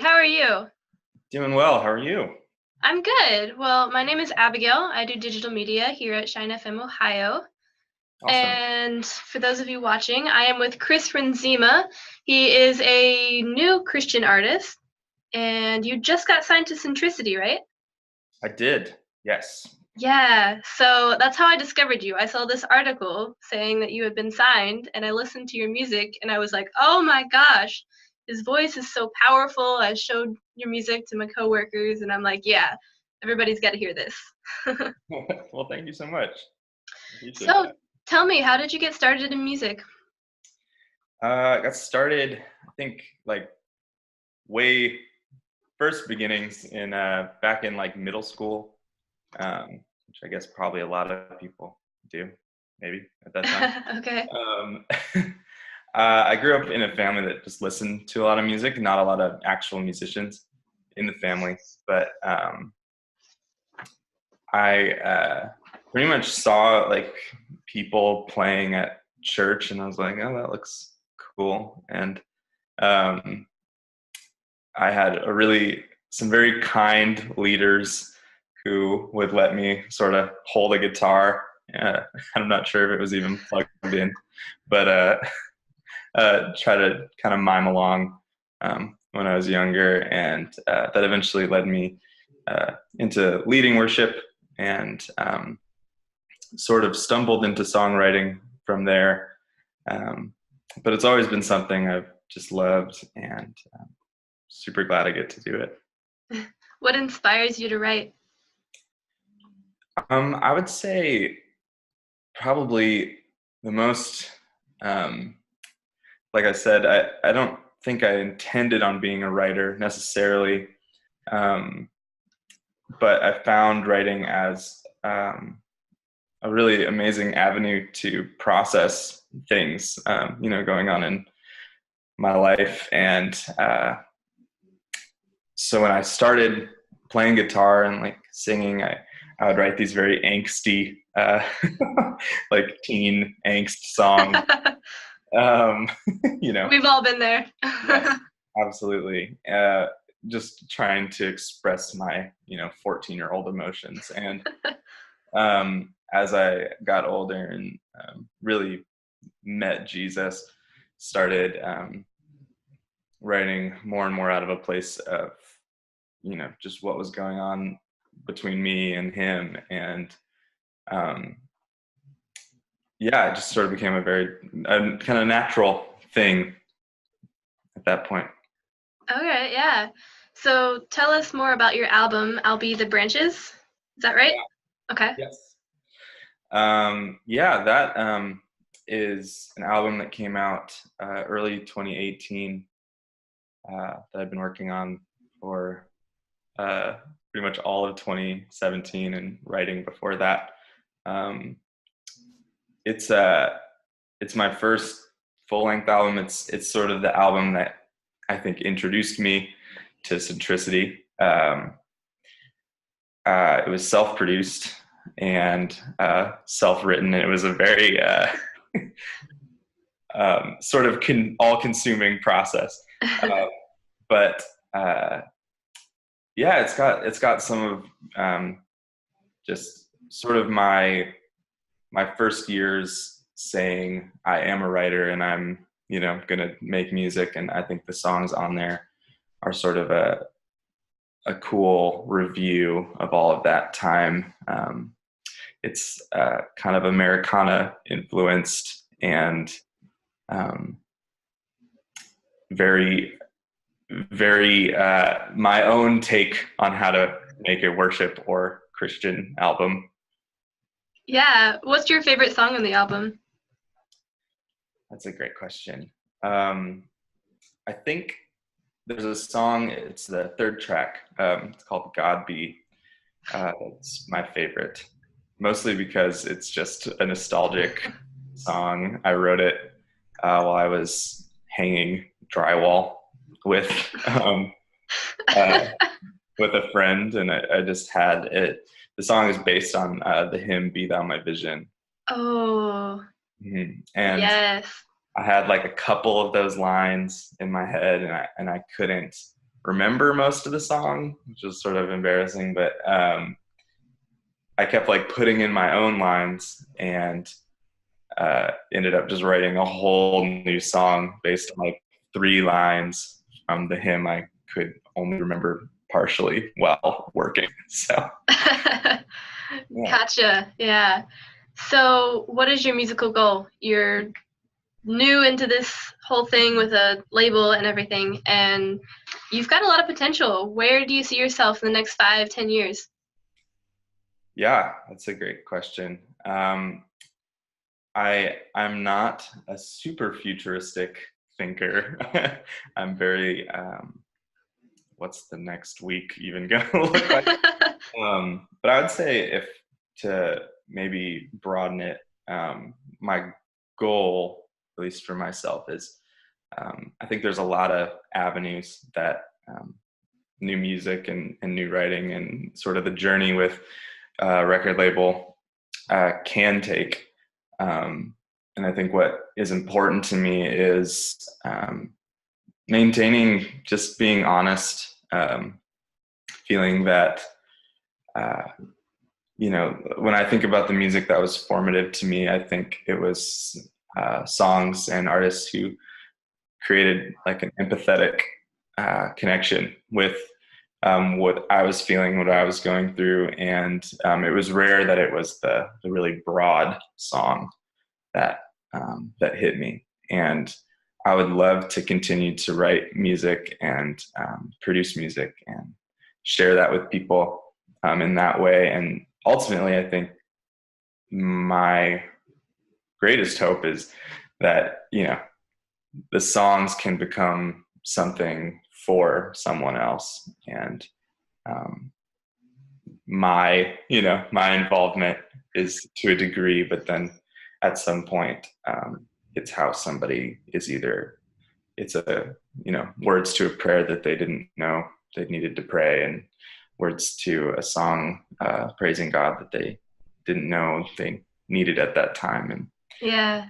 how are you? Doing well. How are you? I'm good. Well, my name is Abigail. I do digital media here at Shine FM Ohio. Awesome. And for those of you watching, I am with Chris Renzema. He is a new Christian artist, and you just got signed to Centricity, right? I did. Yes. Yeah, so that's how I discovered you. I saw this article saying that you had been signed, and I listened to your music, and I was like, oh my gosh, his voice is so powerful. I showed your music to my coworkers, and I'm like, yeah, everybody's got to hear this. Well, thank you so much. Appreciate So that. tell me, how did you get started in music? I got started, I think, like way first beginnings in back in like middle school, which I guess probably a lot of people do, maybe at that time. Okay. Um, I grew up in a family that just listened to a lot of music, not a lot of actual musicians in the family, but I pretty much saw like people playing at church, and I was like, "Oh, that looks cool." And um, I had some very kind leaders who would let me sort of hold a guitar. I'm not sure if it was even plugged in, but try to kind of mime along when I was younger, and that eventually led me into leading worship and sort of stumbled into songwriting from there. But it's always been something I've just loved, and super glad I get to do it. What inspires you to write? I would say probably the most, um, like I said, I don't think I intended on being a writer necessarily, um, but I found writing as a really amazing avenue to process things, going on in my life. And so when I started playing guitar and like singing, I would write these very angsty, like teen angst songs. Um, you know, We've all been there. yes, absolutely. Just trying to express my, 14-year-old emotions. And as I got older and really met Jesus, started writing more and more out of a place of, just what was going on between me and him. And um, yeah, it just sort of became a kind of natural thing at that point. Okay, yeah. So tell us more about your album, I'll Be the Branches. Is that right? Yeah. Okay. Yes. Yeah, that is an album that came out early 2018 that I've been working on for pretty much all of 2017 and writing before that. Um, it's it's my first full length album. It's sort of the album that I think introduced me to Centricity. It was self produced and self written, and it was a very sort of all consuming process. Uh, but yeah, it's got some of just sort of my first years saying I am a writer and I'm gonna make music, and I think the songs on there are sort of a cool review of all of that time. It's kind of Americana influenced and um, very very my own take on how to make a worship or Christian album. Yeah. What's your favorite song on the album? That's a great question. I think there's a song, it's the third track. It's called Godby. It's my favorite, mostly because it's just a nostalgic song. I wrote it while I was hanging drywall with um, uh, with a friend, and I just had it. The song is based on the hymn "Be Thou My Vision," Oh, and yes. I had like a couple of those lines in my head, and I couldn't remember most of the song, which was sort of embarrassing, but I kept like putting in my own lines and ended up just writing a whole new song based on like 3 lines from the hymn I could only remember partially while working. So yeah. Gotcha. Yeah. So what is your musical goal? You're new into this whole thing with a label and everything, and you've got a lot of potential. Where do you see yourself in the next 5-10 years? Yeah, that's a great question. I'm not a super futuristic thinker. I'm very what's the next week even gonna look like? But I would say, if to maybe broaden it, my goal, at least for myself, is I think there's a lot of avenues that new music and new writing and sort of the journey with record label can take. And I think what is important to me is maintaining, just being honest, feeling that, when I think about the music that was formative to me, I think it was songs and artists who created like an empathetic connection with what I was feeling, what I was going through. And it was rare that it was the really broad song that that hit me. And I would love to continue to write music and produce music and share that with people in that way. And ultimately, I think my greatest hope is that, the songs can become something for someone else. And my involvement is to a degree, but then at some point, it's how somebody is it's words to a prayer that they didn't know they needed to pray, and words to a song praising God that they didn't know they needed at that time. And Yeah.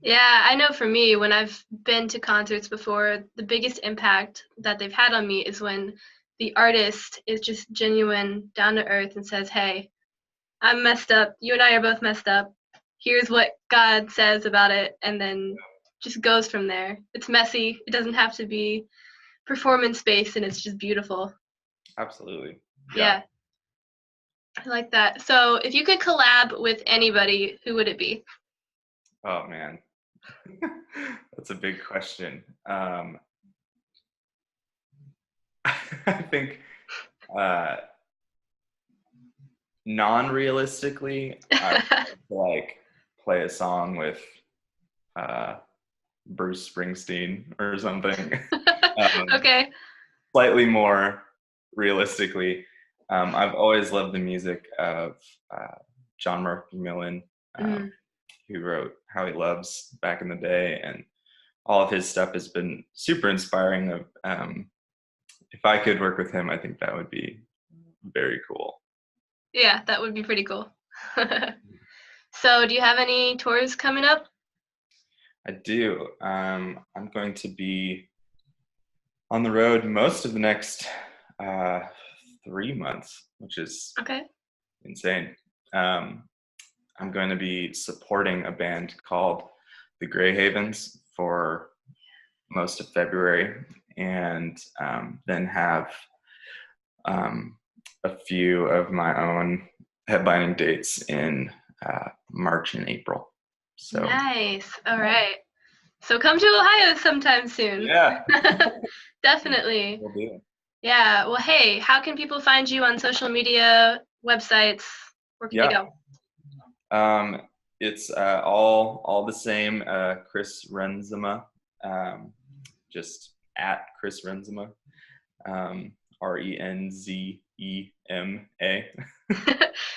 Yeah, I know for me, when I've been to concerts before, the biggest impact that they've had on me is when the artist is just genuine, down to earth, and says, hey, I'm messed up. You and I are both messed up. Here's what God says about it, and then just goes from there. It's messy. It doesn't have to be performance-based, and it's just beautiful. absolutely. Yeah. I like that. So if you could collab with anybody, who would it be? Oh, man. That's a big question. I think non-realistically, I would like play a song with Bruce Springsteen or something. Okay. Slightly more realistically, I've always loved the music of John Mark McMillan, who wrote How He Loves back in the day, and all of his stuff has been super inspiring. If I could work with him, I think that would be very cool. Yeah, that would be pretty cool. So do you have any tours coming up? I do. I'm going to be on the road most of the next 3 months, which is Okay. insane. I'm going to be supporting a band called the Grey Havens for most of February, and then have a few of my own headlining dates in March and April. So Nice. All right. So come to Ohio sometime soon. yeah, Definitely. we'll do it. Yeah. Well, hey, how can people find you on social media, websites? Where can they go? It's all the same. Chris Renzema, just at Chris Renzema, Renzema.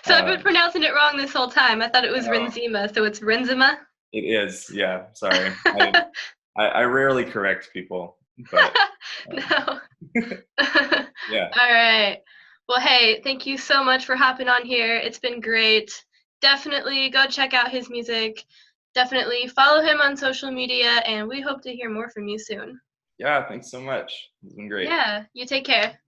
So I've been pronouncing it wrong this whole time. I thought it was Renzema, so it's Renzema. It is, yeah. Sorry, I rarely correct people, but no. Yeah. All right. Well, hey, thank you so much for hopping on here. It's been great. Definitely go check out his music. Definitely follow him on social media, and we hope to hear more from you soon. Yeah, thanks so much. It's been great. Yeah, you take care.